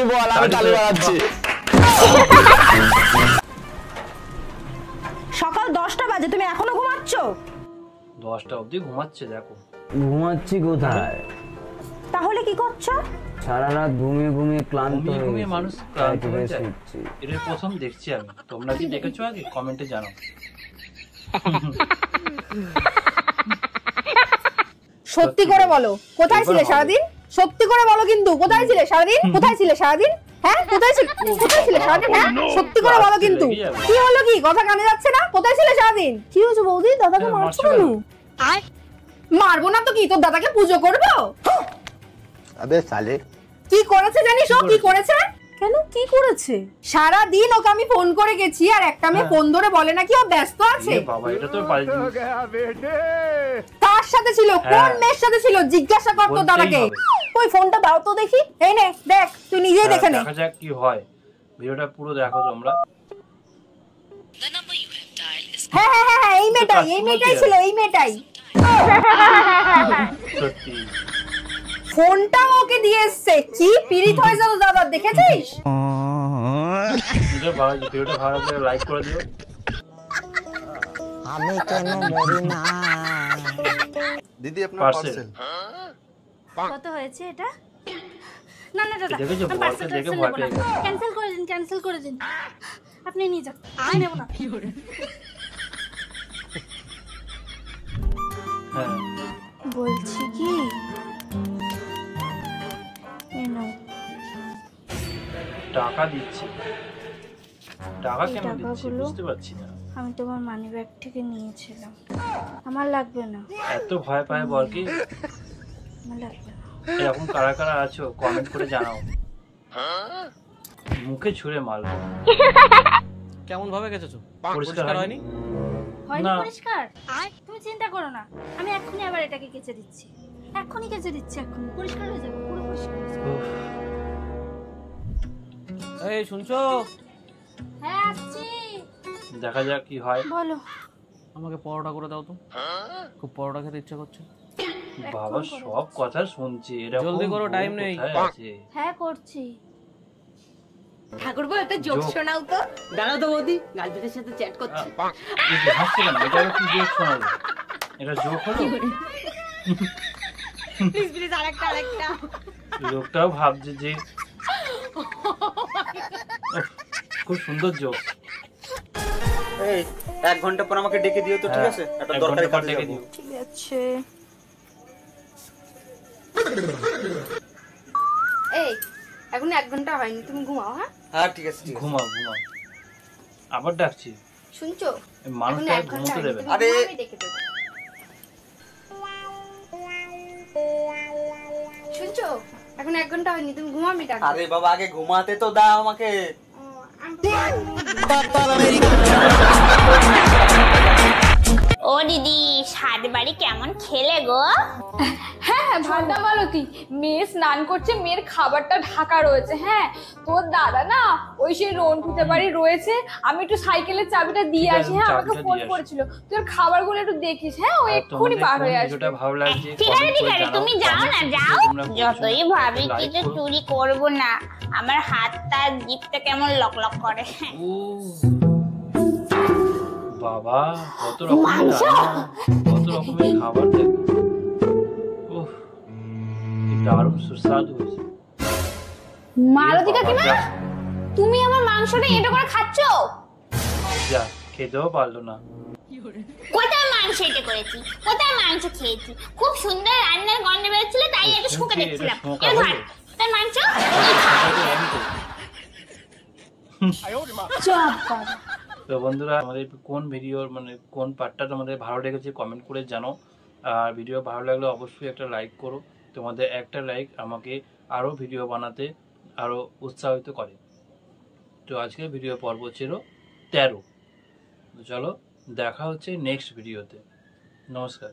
তুই বল, আমি তালি বাজাচ্ছি। সকাল 10টা বাজে, তুমি এখনো ঘুমাচ্ছ? 10টা অবধি ঘুমাচ্ছে? দেখো ঘুমাচ্ছি কোথায়? তাহলে কি করছো? সারা রাত ঘুমিয়ে ঘুমিয়ে ক্লান্ত হয়ে ঘুমিয়ে গেছি। মানুষ ক্লান্ত হয়ে যায়। শুচ্ছি। এটা প্রথম দেখছি আমি। তোমরা কি দেখেছো আগে? কমেন্টে জানাও। সত্যি করে বলো, কোথায় ছিলে সারাদিন? সত্যি করে বলো কিন্তু, কোথায় ছিলে সারাদিন? কোথায় ছিলে সারাদিন? হ্যাঁ, কোথায় ছিলে সারাদিন? হ্যাঁ, সত্যি করে বলো কিন্তু। কি হলো, কি কথা কানে যাচ্ছে না? কোথায় ছিলে সারাদিন? কি হয়েছে বৌদি? দাদাকে মারছো কেন? মারবো না তো কি, তোর দাদাকে পুজো করবো? আবে সালে, কি করেছে জানিস ও? কি করেছে? কেন, কি করেছে? সারা দিন ওকে আমি ফোন করে গেছি, আর একটা মেয়ে ফোন ধরে বলে নাকি ও ব্যস্ত আছে। বাবা, এটা তো বাজে জিনিস। কার সাথে ছিল? কোন মেয়ের সাথে ছিল? জিজ্ঞাসা কর তোর দাদাকে। ওই ফোনটা দাও তো দেখি। এই নে, দেখ, তুই নিজেই দেখে নে। দেখা যাক কি হয়। ভিডিওটা পুরো দেখো তোমরা। হ্যাঁ হ্যাঁ হ্যাঁ, এই মেয়েটাই ছিল, এই মেয়েটাই। সত্যি ফোনটা ওকে দিয়ে এসছে। কি পীড়িত হয়েছে তো দাদা, দেখেছিস? ভিডিওটা ভালো লাগলে লাইক করে দিও। আমি কেন মরি না? দিদি আপনার পার্সেল। কত হয়েছে এটা? না না দাদা, দেখেছো বলতে দেখে ভয় পেয়ে গেছে। ক্যান্সেল করে দিন। আপনি নিয়ে যান, আমি নেব না। হ্যাঁ, বলছি কি, টাকা দিচ্ছি। টাকা কেন দিচ্ছি টাকাগুলো বুঝতে পারছি না। আমি তোমার মানি ব্যাগ থেকে নিয়েছিলাম, আমার লাগবে না। এত ভয় পায় বল কি? আমার লাগবে না। এরকম কারা কারা আছো কমেন্ট করে জানাও। মুখে ছুঁড়ে মারবো। কেমন ভাবে গেছো? পরিষ্কার হয়নি? হয়নি না। পরিষ্কার? তুমি চিন্তা করো না, আমি এক্ষুনি আবার এটাকে কেচে দিচ্ছি। এক্ষুনি পরিষ্কার হয়ে যাবে, পুরো পরিষ্কার হয়ে যাবে। উফ, এই শুনছো? হ্যাঁ, আসছি। দেখা যাক কি হয়। বলো। আমাকে পরোটা করে দাও তো, খুব পরোটা খেতে ইচ্ছা করছে। বাবা সব কথা শুনছি, এরকম জলদি করো, বউ টাইম নেই। কোথায় আছে? হ্যাঁ, করছি। ঠাকুরপো, একটা জোক শোনাও তো। দাঁড়াও তো বৌদি, গার্লফ্রেন্ডের সাথে চ্যাট করছি। এই যে হাসছে কেন? এটা আবার কি জোক শোনালো? এটা জোক হলো? প্লিজ আরেকটা। লোকটাও ভাবছে যে খুব সুন্দর জোক। এই 1 ঘন্টা পর আমাকে ডেকে দিও তো, ঠিক আছে? একটা দরকারি কাজ ডেকে দিও। ঠিক আছে। এই, এখন 1 ঘন্টা হয়নি, তুমি ঘুমাও। হ্যাঁ হ্যাঁ ঠিক আছে, ঠিক আছে। ঘুমাও। আবার ডাকছি। শুনছো? মানুষটা ঘুমোতে দেবে না। আরে শুনছো? এখন 1 ঘন্টা হয়নি, তুমি ঘুমাও, আমি ডাকবো। আরে বাবা, আগে ঘুমাতে তো দাও আমাকে। ও দিদি, সাত বাড়ি কেমন খেলে গো? হ্যাঁ, ভান্ডা মালতী, মেয়ে স্নান করছে, মেয়ের খাবারটা ঢাকা রয়েছে। হ্যাঁ, তোর দাদা না ওই সেই রন্টুতে বাড়ি রয়েছে, আমি একটু সাইকেলের চাবিটা দিয়ে আসি। হ্যাঁ, আমাকে ফোন করেছিল, তোর খাবারগুলো একটু দেখিস। হ্যাঁ, ও এক্ষুনি বার হয়ে আসবে। ভিডিওটা ভালো লাগছে ঠিক আছে, তুমি যাও না, যাও। যতই ভাবি কিছু চুরি করবো না, আমার হাতটা জিভটা কেমন লক করে। বাবা কত রকমের রান্না, কত রকমের খাবার দেখো। উফ, কি দারুণ সুস্বাদু হয়েছে। মালতী কাকিমা, তুমি আমার মাংসটা এঁটো করে খাচ্ছো? যা, খেতেও পারলো না। কোথায় মাংস এটা করেছি, কোথায় মাংস খেয়েছি? খুব সুন্দর রান্নার গন্ধ বেরোচ্ছিল, তাই একটু শুকে দেখছিলাম। তার মাংস তো বন্ধুরা, আমাদের কোন ভিডিওর মানে কোন পার্টটা তোমাদের ভালো লেগেছে কমেন্ট করে জানাও। আর ভিডিও ভালো লাগলে অবশ্যই একটা লাইক করো। তোমাদের একটা লাইক আমাকে আরও ভিডিও বানাতে আরও উৎসাহিত করে। তো আজকের ভিডিও পর্ব ছিল 13। তো চলো দেখা হচ্ছে নেক্সট ভিডিওতে। নমস্কার।